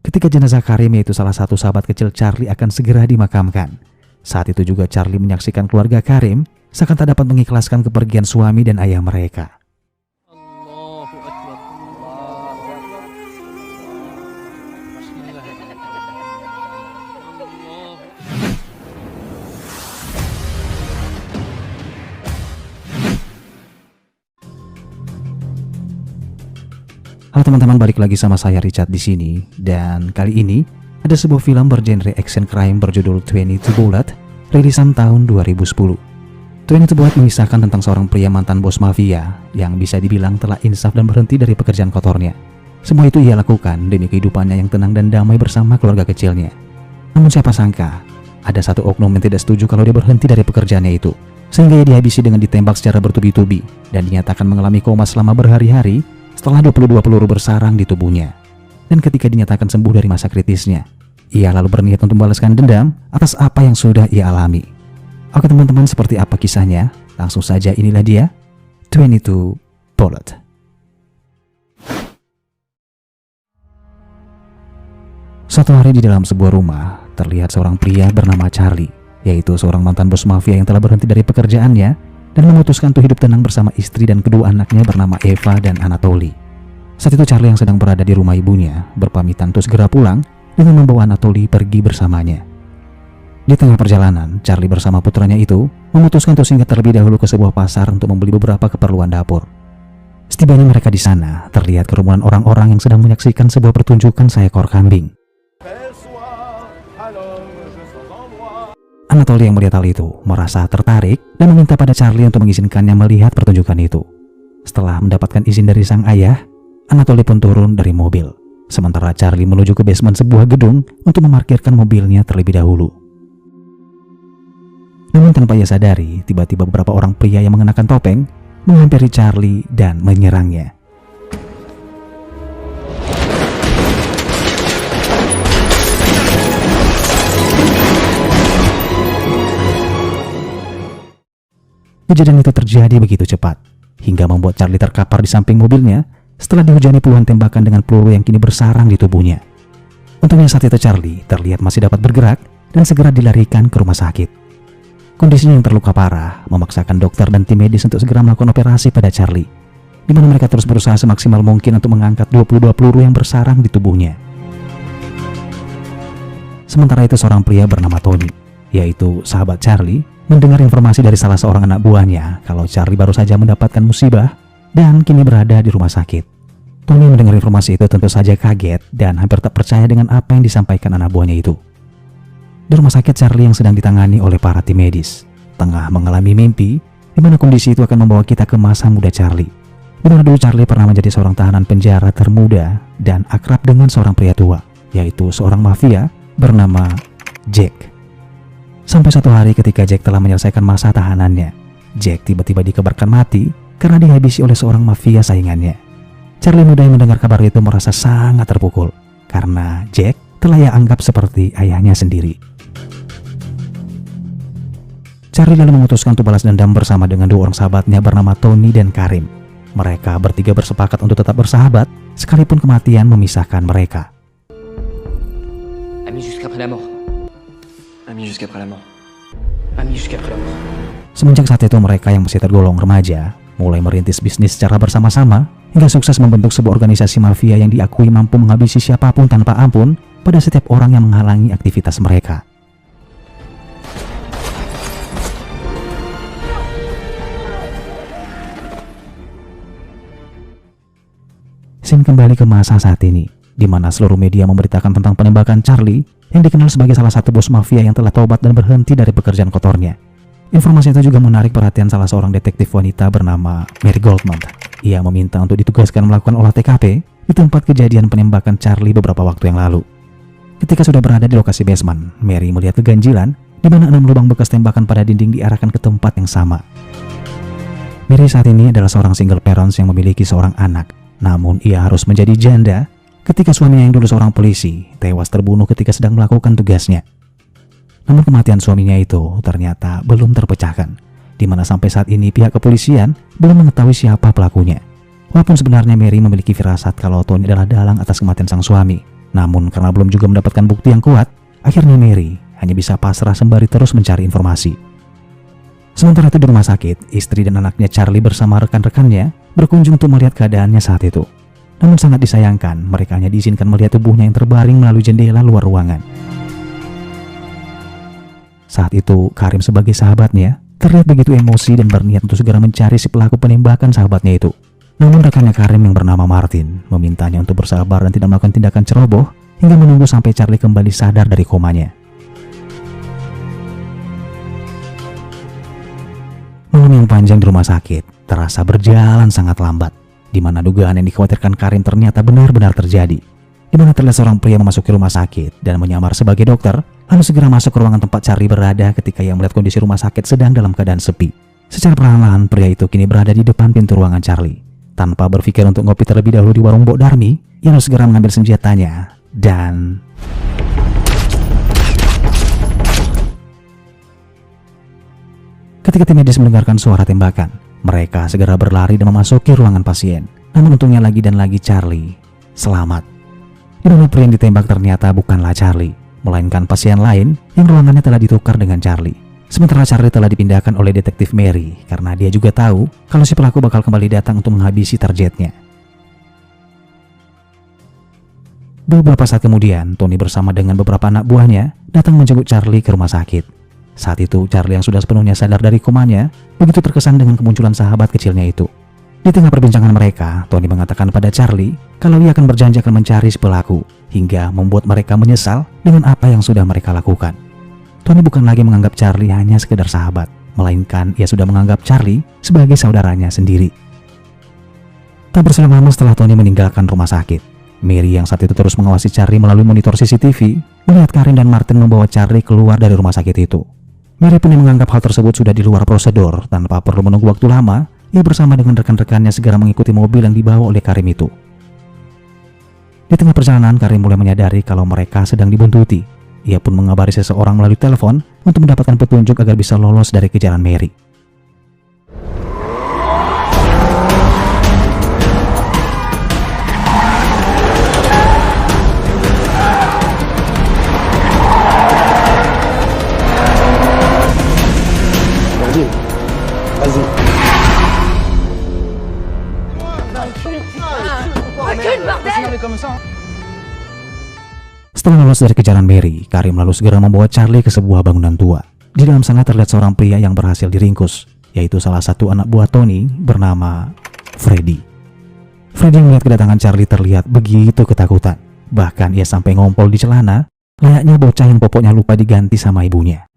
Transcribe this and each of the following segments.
ketika jenazah Karim, yaitu salah satu sahabat kecil Charlie, akan segera dimakamkan. Saat itu juga Charlie menyaksikan keluarga Karim seakan tak dapat mengikhlaskan kepergian suami dan ayah mereka. Halo teman-teman, balik lagi sama saya Richard di sini, dan kali ini ada sebuah film bergenre action crime berjudul 22 Bullet, rilisan tahun 2010. 22 Bullet mengisahkan tentang seorang pria mantan bos mafia yang bisa dibilang telah insaf dan berhenti dari pekerjaan kotornya. Semua itu ia lakukan demi kehidupannya yang tenang dan damai bersama keluarga kecilnya. Namun siapa sangka, ada satu oknum yang tidak setuju kalau dia berhenti dari pekerjaannya itu, sehingga ia dihabisi dengan ditembak secara bertubi-tubi dan dinyatakan mengalami koma selama berhari-hari setelah 22 peluru bersarang di tubuhnya. Dan ketika dinyatakan sembuh dari masa kritisnya, ia lalu berniat untuk membalaskan dendam atas apa yang sudah ia alami. Oke teman-teman, seperti apa kisahnya? Langsung saja, inilah dia 22 Bullet. Suatu hari di dalam sebuah rumah, terlihat seorang pria bernama Charlie, yaitu seorang mantan bos mafia yang telah berhenti dari pekerjaannya dan memutuskan untuk hidup tenang bersama istri dan kedua anaknya bernama Eva dan Anatoly. Saat itu Charlie yang sedang berada di rumah ibunya berpamitan untuk segera pulang dengan membawa Anatoly pergi bersamanya. Di tengah perjalanan, Charlie bersama putranya itu memutuskan untuk singgah terlebih dahulu ke sebuah pasar untuk membeli beberapa keperluan dapur. Setibanya mereka di sana, terlihat kerumunan orang-orang yang sedang menyaksikan sebuah pertunjukan seekor kambing. Anatoly yang melihat hal itu merasa tertarik dan meminta pada Charlie untuk mengizinkannya melihat pertunjukan itu. Setelah mendapatkan izin dari sang ayah, Anatoly pun turun dari mobil, sementara Charlie menuju ke basement sebuah gedung untuk memarkirkan mobilnya terlebih dahulu. Namun tanpa ia sadari, tiba-tiba beberapa orang pria yang mengenakan topeng menghampiri Charlie dan menyerangnya. Kejadian itu terjadi begitu cepat, hingga membuat Charlie terkapar di samping mobilnya setelah dihujani puluhan tembakan dengan peluru yang kini bersarang di tubuhnya. Untungnya saat itu Charlie terlihat masih dapat bergerak dan segera dilarikan ke rumah sakit. Kondisinya yang terluka parah memaksakan dokter dan tim medis untuk segera melakukan operasi pada Charlie, di mana mereka terus berusaha semaksimal mungkin untuk mengangkat 22 peluru yang bersarang di tubuhnya. Sementara itu seorang pria bernama Tony, yaitu sahabat Charlie, mendengar informasi dari salah seorang anak buahnya kalau Charlie baru saja mendapatkan musibah dan kini berada di rumah sakit. Tony mendengar informasi itu tentu saja kaget dan hampir tak percaya dengan apa yang disampaikan anak buahnya itu. Di rumah sakit, Charlie yang sedang ditangani oleh para tim medis tengah mengalami mimpi di mana kondisi itu akan membawa kita ke masa muda Charlie, di mana dulu Charlie pernah menjadi seorang tahanan penjara termuda dan akrab dengan seorang pria tua, yaitu seorang mafia bernama Jack. Sampai suatu hari ketika Jack telah menyelesaikan masa tahanannya, Jack tiba-tiba dikabarkan mati karena dihabisi oleh seorang mafia saingannya. Charlie muda yang mendengar kabar itu merasa sangat terpukul karena Jack telah ia anggap seperti ayahnya sendiri. Charlie lalu memutuskan untuk balas dendam bersama dengan dua orang sahabatnya bernama Tony dan Karim. Mereka bertiga bersepakat untuk tetap bersahabat sekalipun kematian memisahkan mereka. Amis jusqu'après la mort. Amis jusqu'après la mort. Amis jusqu'après la mort. Semenjak saat itu mereka yang masih tergolong remaja mulai merintis bisnis secara bersama-sama hingga sukses membentuk sebuah organisasi mafia yang diakui mampu menghabisi siapapun tanpa ampun pada setiap orang yang menghalangi aktivitas mereka. Scene kembali ke masa saat ini, di mana seluruh media memberitakan tentang penembakan Charlie yang dikenal sebagai salah satu bos mafia yang telah tobat dan berhenti dari pekerjaan kotornya. Informasi itu juga menarik perhatian salah seorang detektif wanita bernama Mary Goldman. Ia meminta untuk ditugaskan melakukan olah TKP di tempat kejadian penembakan Charlie beberapa waktu yang lalu. Ketika sudah berada di lokasi basement, Mary melihat keganjilan di mana 6 lubang bekas tembakan pada dinding diarahkan ke tempat yang sama. Mary saat ini adalah seorang single parents yang memiliki seorang anak. Namun ia harus menjadi janda ketika suaminya yang dulu seorang polisi tewas terbunuh ketika sedang melakukan tugasnya. Namun kematian suaminya itu ternyata belum terpecahkan, di mana sampai saat ini pihak kepolisian belum mengetahui siapa pelakunya. Walaupun sebenarnya Mary memiliki firasat kalau Tony adalah dalang atas kematian sang suami, Namun karena belum juga mendapatkan bukti yang kuat, akhirnya Mary hanya bisa pasrah sembari terus mencari informasi. Sementara itu di rumah sakit, istri dan anaknya Charlie bersama rekan-rekannya berkunjung untuk melihat keadaannya saat itu. Namun sangat disayangkan, mereka hanya diizinkan melihat tubuhnya yang terbaring melalui jendela luar ruangan. Saat itu, Karim sebagai sahabatnya terlihat begitu emosi dan berniat untuk segera mencari si pelaku penembakan sahabatnya itu. Namun rekannya Karim yang bernama Martin memintanya untuk bersabar dan tidak melakukan tindakan ceroboh hingga menunggu sampai Charlie kembali sadar dari komanya. Malam yang panjang di rumah sakit terasa berjalan sangat lambat, di mana dugaan yang dikhawatirkan Karim ternyata benar-benar terjadi. Di mana terlihat seorang pria memasuki rumah sakit dan menyamar sebagai dokter, lalu segera masuk ke ruangan tempat Charlie berada ketika ia melihat kondisi rumah sakit sedang dalam keadaan sepi. Secara perlahan pria itu kini berada di depan pintu ruangan Charlie. Tanpa berpikir untuk ngopi terlebih dahulu di warung Mbok Darmi, ia lalu segera mengambil senjatanya dan... Ketika tim medis mendengarkan suara tembakan, mereka segera berlari dan memasuki ruangan pasien. Namun untungnya lagi dan lagi Charlie selamat. Di mana pria yang ditembak ternyata bukanlah Charlie, melainkan pasien lain yang ruangannya telah ditukar dengan Charlie. Sementara Charlie telah dipindahkan oleh detektif Mary karena dia juga tahu kalau si pelaku bakal kembali datang untuk menghabisi targetnya. Beberapa saat kemudian, Tony bersama dengan beberapa anak buahnya datang menjenguk Charlie ke rumah sakit. Saat itu, Charlie yang sudah sepenuhnya sadar dari komanya begitu terkesan dengan kemunculan sahabat kecilnya itu. Di tengah perbincangan mereka, Tony mengatakan pada Charlie kalau ia akan berjanji akan mencari si pelaku hingga membuat mereka menyesal dengan apa yang sudah mereka lakukan. Tony bukan lagi menganggap Charlie hanya sekedar sahabat, melainkan ia sudah menganggap Charlie sebagai saudaranya sendiri. Tak berselang lama setelah Tony meninggalkan rumah sakit, Mary yang saat itu terus mengawasi Charlie melalui monitor CCTV melihat Karim dan Martin membawa Charlie keluar dari rumah sakit itu. Mary pun yang menganggap hal tersebut sudah di luar prosedur. Tanpa perlu menunggu waktu lama, ia bersama dengan rekan-rekannya segera mengikuti mobil yang dibawa oleh Karim itu. Di tengah perjalanan, Karim mulai menyadari kalau mereka sedang dibuntuti. Ia pun mengabari seseorang melalui telepon untuk mendapatkan petunjuk agar bisa lolos dari kejaran Mary. Setelah lolos dari kejaran Mary, Karim lalu segera membawa Charlie ke sebuah bangunan tua. Di dalam sana terlihat seorang pria yang berhasil diringkus, yaitu salah satu anak buah Tony bernama Freddy. Freddy melihat kedatangan Charlie terlihat begitu ketakutan. Bahkan ia sampai ngompol di celana, layaknya bocah yang popoknya lupa diganti sama ibunya.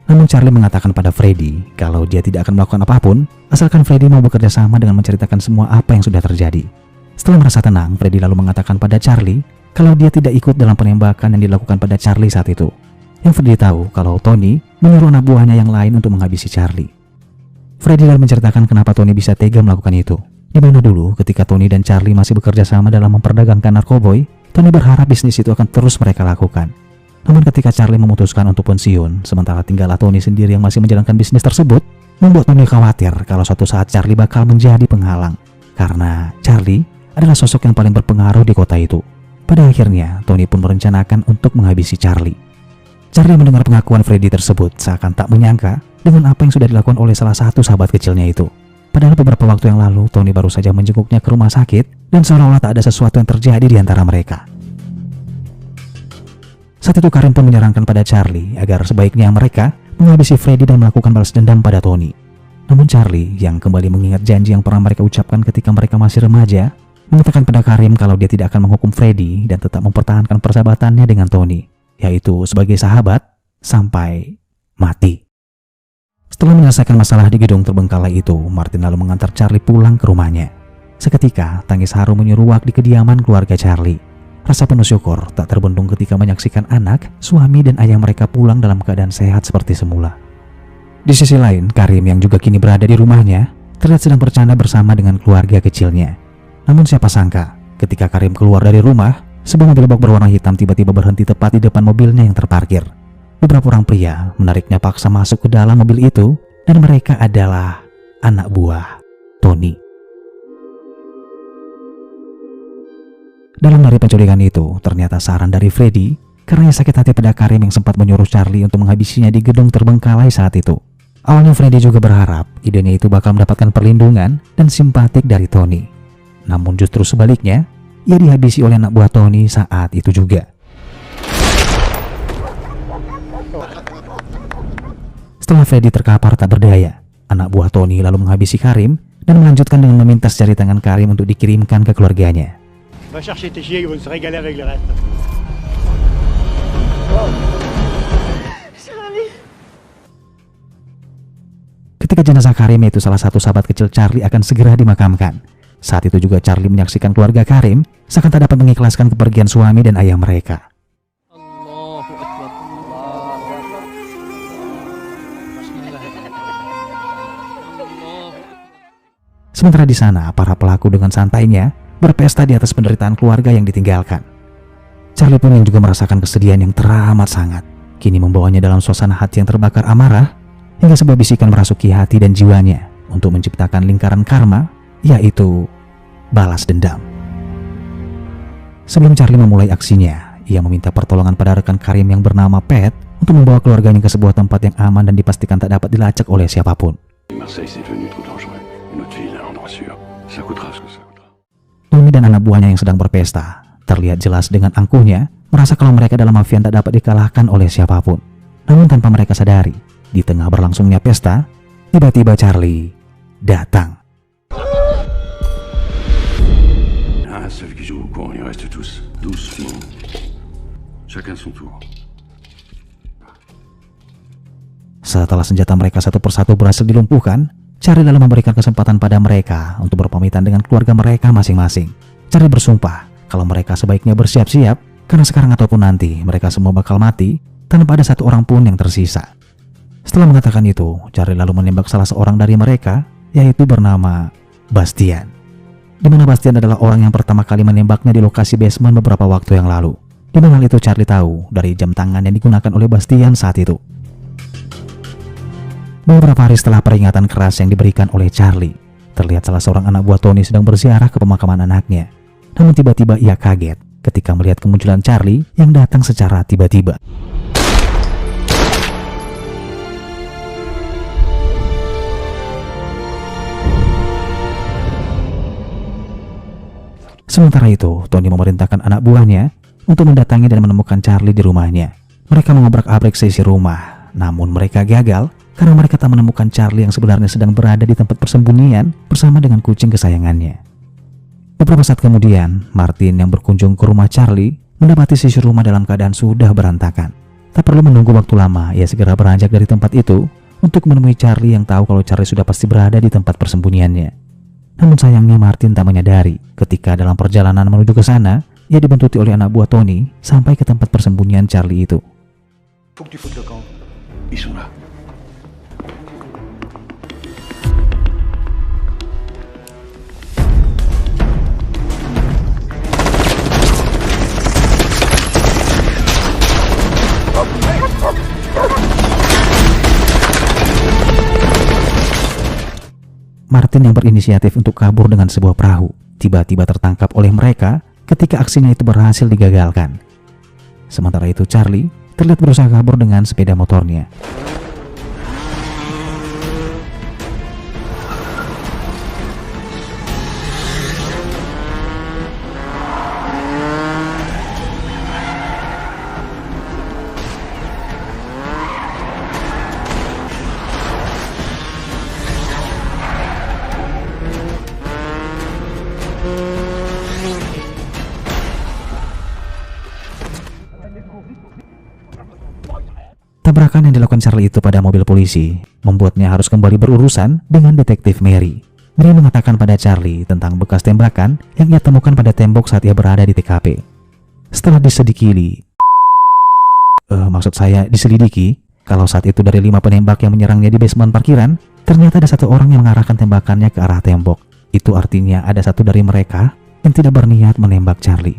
Namun Charlie mengatakan pada Freddy kalau dia tidak akan melakukan apapun, asalkan Freddy mau bekerja sama dengan menceritakan semua apa yang sudah terjadi. Setelah merasa tenang, Freddy lalu mengatakan pada Charlie kalau dia tidak ikut dalam penembakan yang dilakukan pada Charlie saat itu. Yang Freddy tahu kalau Tony menyuruh anak buahnya yang lain untuk menghabisi Charlie. Freddy lalu menceritakan kenapa Tony bisa tega melakukan itu. Di mana dulu ketika Tony dan Charlie masih bekerja sama dalam memperdagangkan narkoboy, Tony berharap bisnis itu akan terus mereka lakukan. Namun ketika Charlie memutuskan untuk pensiun, sementara tinggallah Tony sendiri yang masih menjalankan bisnis tersebut, membuat Tony khawatir kalau suatu saat Charlie bakal menjadi penghalang. Karena Charlie adalah sosok yang paling berpengaruh di kota itu. Pada akhirnya, Tony pun merencanakan untuk menghabisi Charlie. Charlie mendengar pengakuan Freddy tersebut seakan tak menyangka dengan apa yang sudah dilakukan oleh salah satu sahabat kecilnya itu. Padahal beberapa waktu yang lalu, Tony baru saja menjenguknya ke rumah sakit dan seolah-olah tak ada sesuatu yang terjadi di antara mereka. Saat itu Karim pun menyarankan pada Charlie agar sebaiknya mereka menghabisi Freddy dan melakukan balas dendam pada Tony. Namun Charlie yang kembali mengingat janji yang pernah mereka ucapkan ketika mereka masih remaja, mengatakan pada Karim kalau dia tidak akan menghukum Freddy dan tetap mempertahankan persahabatannya dengan Tony, yaitu sebagai sahabat sampai mati. Setelah menyelesaikan masalah di gedung terbengkalai itu, Martin lalu mengantar Charlie pulang ke rumahnya. Seketika, tangis haru menyeruak di kediaman keluarga Charlie. Rasa penuh syukur tak terbendung ketika menyaksikan anak, suami dan ayah mereka pulang dalam keadaan sehat seperti semula. Di sisi lain, Karim yang juga kini berada di rumahnya, terlihat sedang bercanda bersama dengan keluarga kecilnya. Namun siapa sangka, ketika Karim keluar dari rumah, sebuah mobil box berwarna hitam tiba-tiba berhenti tepat di depan mobilnya yang terparkir. Beberapa orang pria menariknya paksa masuk ke dalam mobil itu, dan mereka adalah anak buah Tony. Dalam dari penculikan itu, ternyata saran dari Freddy karena ia sakit hati pada Karim yang sempat menyuruh Charlie untuk menghabisinya di gedung terbengkalai saat itu. Awalnya Freddy juga berharap idenya itu bakal mendapatkan perlindungan dan simpatik dari Tony. Namun justru sebaliknya, ia dihabisi oleh anak buah Tony saat itu juga. Setelah Freddy terkapar tak berdaya, anak buah Tony lalu menghabisi Karim dan melanjutkan dengan meminta jari tangan Karim untuk dikirimkan ke keluarganya. Va chercher tes chiens, ils vont se régaler avec le reste. Ketika jenazah Karim, yaitu salah satu sahabat kecil Charlie, akan segera dimakamkan. Saat itu juga Charlie menyaksikan keluarga Karim seakan tak dapat mengikhlaskan kepergian suami dan ayah mereka. Sementara di sana, para pelaku dengan santainya berpesta di atas penderitaan keluarga yang ditinggalkan. Charlie pun yang juga merasakan kesedihan yang teramat sangat, kini membawanya dalam suasana hati yang terbakar amarah, hingga sebuah bisikan merasuki hati dan jiwanya untuk menciptakan lingkaran karma, yaitu balas dendam. Sebelum Charlie memulai aksinya, ia meminta pertolongan pada rekan Karim yang bernama Pat untuk membawa keluarganya ke sebuah tempat yang aman dan dipastikan tak dapat dilacak oleh siapapun. Marseille, c'est devenu trop dangereux. Notre ville, un endroit sûr. Ça coûtera ce que ça coûtera. Tony dan anak buahnya yang sedang berpesta terlihat jelas dengan angkuhnya merasa kalau mereka dalam mafia tak dapat dikalahkan oleh siapapun. Namun tanpa mereka sadari, di tengah berlangsungnya pesta, tiba-tiba Charlie datang. Un seul qui joue au con, il reste tous. 12 filles. Chacun son tour. Setelah senjata mereka satu persatu berhasil dilumpuhkan, Charlie lalu memberikan kesempatan pada mereka untuk berpamitan dengan keluarga mereka masing-masing. Charlie bersumpah kalau mereka sebaiknya bersiap-siap karena sekarang ataupun nanti mereka semua bakal mati tanpa ada satu orang pun yang tersisa. Setelah mengatakan itu, Charlie lalu menembak salah seorang dari mereka, yaitu bernama Bastian. Di mana Bastian adalah orang yang pertama kali menembaknya di lokasi basement beberapa waktu yang lalu. Di mana hal itu Charlie tahu dari jam tangan yang digunakan oleh Bastian saat itu. Beberapa hari setelah peringatan keras yang diberikan oleh Charlie, terlihat salah seorang anak buah Tony sedang berziarah ke pemakaman anaknya. Namun tiba-tiba ia kaget ketika melihat kemunculan Charlie yang datang secara tiba-tiba. Sementara itu, Tony memerintahkan anak buahnya untuk mendatangi dan menemukan Charlie di rumahnya. Mereka mengobrak-abrik seisi rumah, namun mereka gagal karena mereka tak menemukan Charlie yang sebenarnya sedang berada di tempat persembunyian bersama dengan kucing kesayangannya. Beberapa saat kemudian, Martin yang berkunjung ke rumah Charlie mendapati sisi rumah dalam keadaan sudah berantakan. Tak perlu menunggu waktu lama, ia segera beranjak dari tempat itu untuk menemui Charlie yang tahu kalau Charlie sudah pasti berada di tempat persembunyiannya. Namun sayangnya Martin tak menyadari ketika dalam perjalanan menuju ke sana, ia dibuntuti oleh anak buah Tony sampai ke tempat persembunyian Charlie itu. Faut que tu foutes le camp. Ils sont là. Martin yang berinisiatif untuk kabur dengan sebuah perahu tiba-tiba tertangkap oleh mereka ketika aksinya itu berhasil digagalkan. Sementara itu Charlie terlihat berusaha kabur dengan sepeda motornya. Tabrakan yang dilakukan Charlie itu pada mobil polisi membuatnya harus kembali berurusan dengan detektif Mary. Mary mengatakan pada Charlie tentang bekas tembakan yang ia temukan pada tembok saat ia berada di TKP. Setelah diselidiki, kalau saat itu dari 5 penembak yang menyerangnya di basement parkiran, ternyata ada 1 orang yang mengarahkan tembakannya ke arah tembok. Itu artinya ada 1 dari mereka yang tidak berniat menembak Charlie.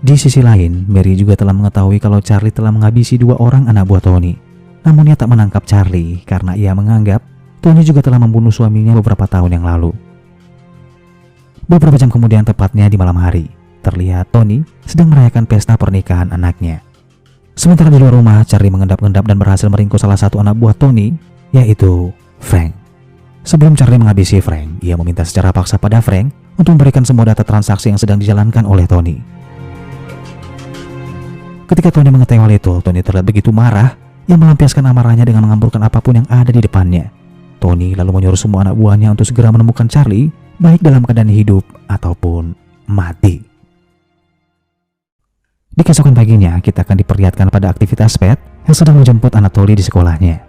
Di sisi lain, Mary juga telah mengetahui kalau Charlie telah menghabisi 2 orang anak buah Tony. Namun ia tak menangkap Charlie karena ia menganggap Tony juga telah membunuh suaminya beberapa tahun yang lalu. Beberapa jam kemudian, tepatnya di malam hari, terlihat Tony sedang merayakan pesta pernikahan anaknya. Sementara di luar rumah, Charlie mengendap-endap dan berhasil meringkus salah satu anak buah Tony, yaitu Frank. Sebelum Charlie menghabisi Frank, ia meminta secara paksa pada Frank untuk memberikan semua data transaksi yang sedang dijalankan oleh Tony. Ketika Tony mengetahui hal itu, Tony terlihat begitu marah yang melampiaskan amarahnya dengan mengamburkan apapun yang ada di depannya. Tony lalu menyuruh semua anak buahnya untuk segera menemukan Charlie, baik dalam keadaan hidup ataupun mati. Di keesokan paginya, kita akan diperlihatkan pada aktivitas Pat yang sedang menjemput Anatoly di sekolahnya.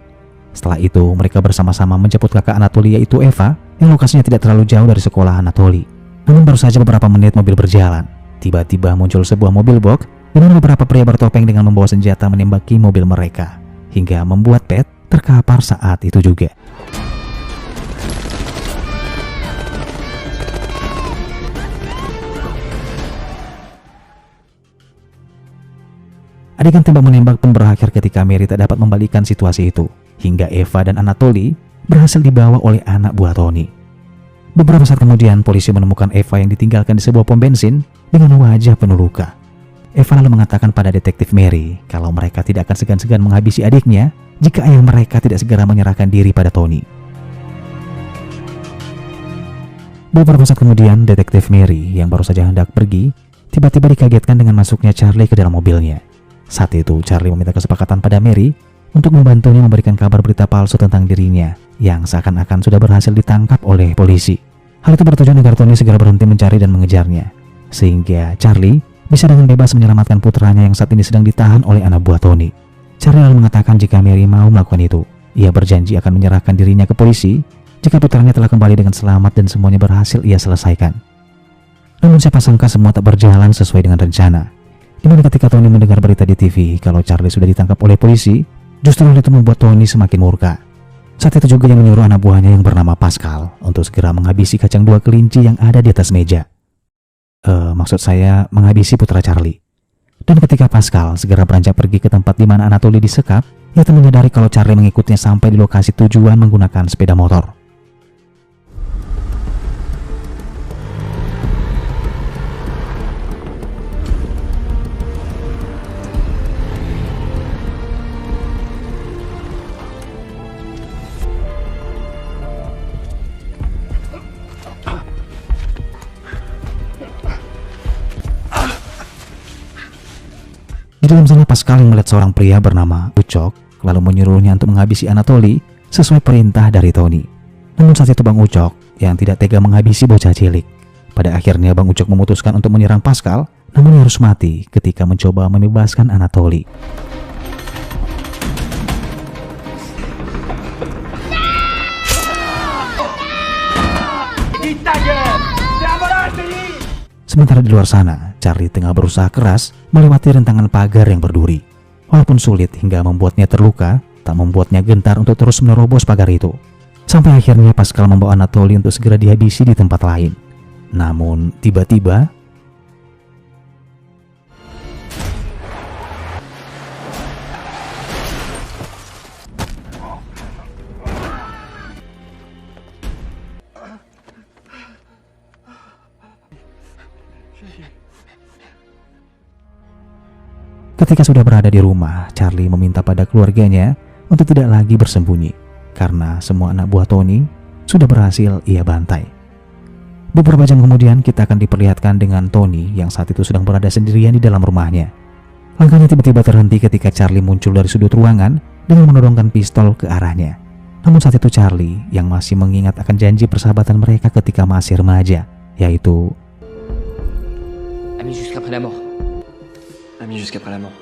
Setelah itu, mereka bersama-sama menjemput kakak Anatoly yaitu Eva yang lokasinya tidak terlalu jauh dari sekolah Anatoly. Namun baru saja beberapa menit mobil berjalan, tiba-tiba muncul sebuah mobil box di mana beberapa pria bertopeng dengan membawa senjata menembaki mobil mereka, hingga membuat Pat terkapar saat itu juga. Adegan tembak menembak pun berakhir ketika Mary tak dapat membalikan situasi itu, hingga Eva dan Anatoly berhasil dibawa oleh anak buah Tony. Beberapa saat kemudian, polisi menemukan Eva yang ditinggalkan di sebuah pom bensin dengan wajah penuh luka. Eva lalu mengatakan pada detektif Mary kalau mereka tidak akan segan-segan menghabisi adiknya jika ayah mereka tidak segera menyerahkan diri pada Tony. Beberapa saat kemudian, detektif Mary yang baru saja hendak pergi tiba-tiba dikagetkan dengan masuknya Charlie ke dalam mobilnya. Saat itu, Charlie meminta kesepakatan pada Mary untuk membantunya memberikan kabar berita palsu tentang dirinya yang seakan-akan sudah berhasil ditangkap oleh polisi. Hal itu bertujuan agar Tony segera berhenti mencari dan mengejarnya, sehingga Charlie bisa dengan bebas menyelamatkan putranya yang saat ini sedang ditahan oleh anak buah Tony. Charlie lalu mengatakan jika Mary mau melakukan itu, ia berjanji akan menyerahkan dirinya ke polisi jika putranya telah kembali dengan selamat dan semuanya berhasil ia selesaikan. Namun siapa sangka semua tak berjalan sesuai dengan rencana. Dimana ketika Tony mendengar berita di TV kalau Charlie sudah ditangkap oleh polisi, justru hal itu membuat Tony semakin murka. Saat itu juga yang menyuruh anak buahnya yang bernama Pascal untuk segera menghabisi kacang dua kelinci yang ada di atas meja. Maksud saya menghabisi putra Charlie. Dan ketika Pascal segera beranjak pergi ke tempat di mana Anatoly disekap, ia tak menyadari kalau Charlie mengikutnya sampai di lokasi tujuan menggunakan sepeda motor. Di dalam sana Pascal yang melihat seorang pria bernama Ucok lalu menyuruhnya untuk menghabisi Anatoly sesuai perintah dari Tony. Namun saat itu Bang Ucok yang tidak tega menghabisi bocah cilik. Pada akhirnya Bang Ucok memutuskan untuk menyerang Pascal, namun ia harus mati ketika mencoba membebaskan Anatoly. Sementara di luar sana, Charlie tengah berusaha keras melewati rentangan pagar yang berduri. Walaupun sulit hingga membuatnya terluka, tak membuatnya gentar untuk terus menerobos pagar itu. Sampai akhirnya Pascal membawa Anatoly untuk segera dihabisi di tempat lain. Namun tiba-tiba ketika sudah berada di rumah, Charlie meminta pada keluarganya untuk tidak lagi bersembunyi karena semua anak buah Tony sudah berhasil ia bantai. Beberapa jam kemudian kita akan diperlihatkan dengan Tony yang saat itu sedang berada sendirian di dalam rumahnya. Langkahnya tiba-tiba terhenti ketika Charlie muncul dari sudut ruangan dengan menodongkan pistol ke arahnya. Namun saat itu Charlie yang masih mengingat akan janji persahabatan mereka ketika masih remaja, yaitu Amis jusqu'après la mort. Amis jusqu'après la mort.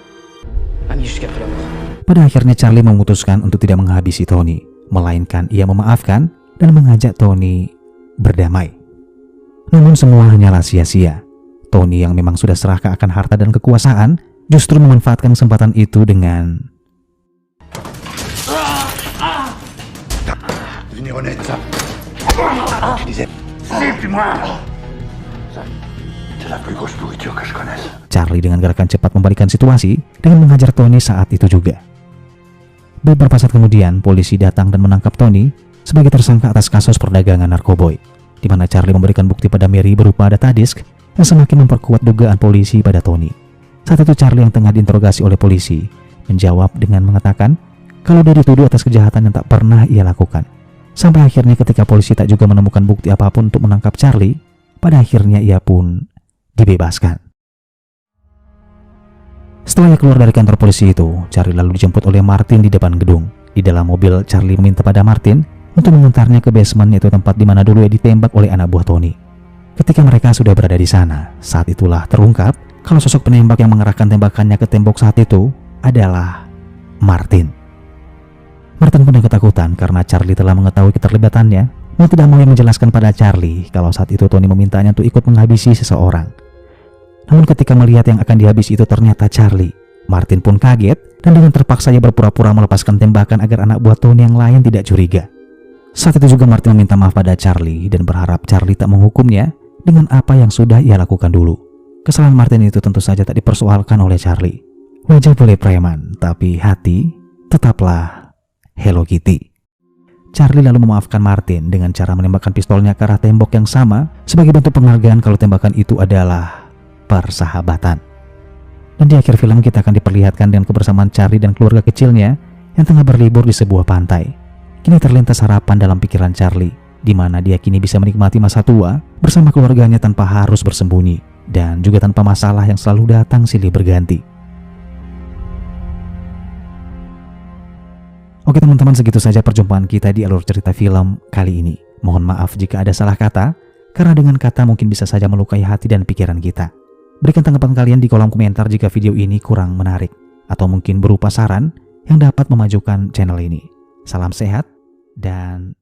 Amis jusqu'après la mort. Pada akhirnya Charlie memutuskan untuk tidak menghabisi Tony, melainkan ia memaafkan dan mengajak Tony berdamai. Namun semua hanyalah sia-sia. Tony yang memang sudah serakah akan harta dan kekuasaan justru memanfaatkan kesempatan itu dengan Venez honnête. Tu disais, moi. C'est la plus grosse nourriture que je connaisse. Charlie dengan gerakan cepat membalikan situasi dengan menghajar Tony saat itu juga. Beberapa saat kemudian, polisi datang dan menangkap Tony sebagai tersangka atas kasus perdagangan narkoboy, di mana Charlie memberikan bukti pada Mary berupa data disk yang semakin memperkuat dugaan polisi pada Tony. Saat itu Charlie yang tengah diinterogasi oleh polisi menjawab dengan mengatakan kalau dia dituduh atas kejahatan yang tak pernah ia lakukan. Sampai akhirnya ketika polisi tak juga menemukan bukti apapun untuk menangkap Charlie, pada akhirnya ia pun dibebaskan. Setelah ia keluar dari kantor polisi itu, Charlie lalu dijemput oleh Martin di depan gedung. Di dalam mobil, Charlie meminta pada Martin untuk mengantarnya ke basement, yaitu tempat di mana dulu ia ditembak oleh anak buah Tony. Ketika mereka sudah berada di sana, saat itulah terungkap kalau sosok penembak yang mengerahkan tembakannya ke tembok saat itu adalah Martin. Martin pun ketakutan karena Charlie telah mengetahui keterlibatannya, dan tidak mau menjelaskan pada Charlie kalau saat itu Tony memintanya untuk ikut menghabisi seseorang. Namun ketika melihat yang akan dihabisi itu ternyata Charlie, Martin pun kaget dan dengan terpaksa ia berpura-pura melepaskan tembakan agar anak buah Tony yang lain tidak curiga. Saat itu juga Martin meminta maaf pada Charlie dan berharap Charlie tak menghukumnya dengan apa yang sudah ia lakukan dulu. Kesalahan Martin itu tentu saja tak dipersoalkan oleh Charlie. Wajah boleh preman, tapi hati tetaplah Hello Kitty. Charlie lalu memaafkan Martin dengan cara menembakkan pistolnya ke arah tembok yang sama sebagai bentuk penghargaan kalau tembakan itu adalah persahabatan. Dan di akhir film kita akan diperlihatkan dengan kebersamaan Charlie dan keluarga kecilnya yang tengah berlibur di sebuah pantai. Kini terlintas harapan dalam pikiran Charlie, di mana dia kini bisa menikmati masa tua bersama keluarganya tanpa harus bersembunyi dan juga tanpa masalah yang selalu datang silih berganti. Oke teman-teman, segitu saja perjumpaan kita di alur cerita film kali ini. Mohon maaf jika ada salah kata, karena dengan kata mungkin bisa saja melukai hati dan pikiran kita. Berikan tanggapan kalian di kolom komentar jika video ini kurang menarik, atau mungkin berupa saran yang dapat memajukan channel ini. Salam sehat dan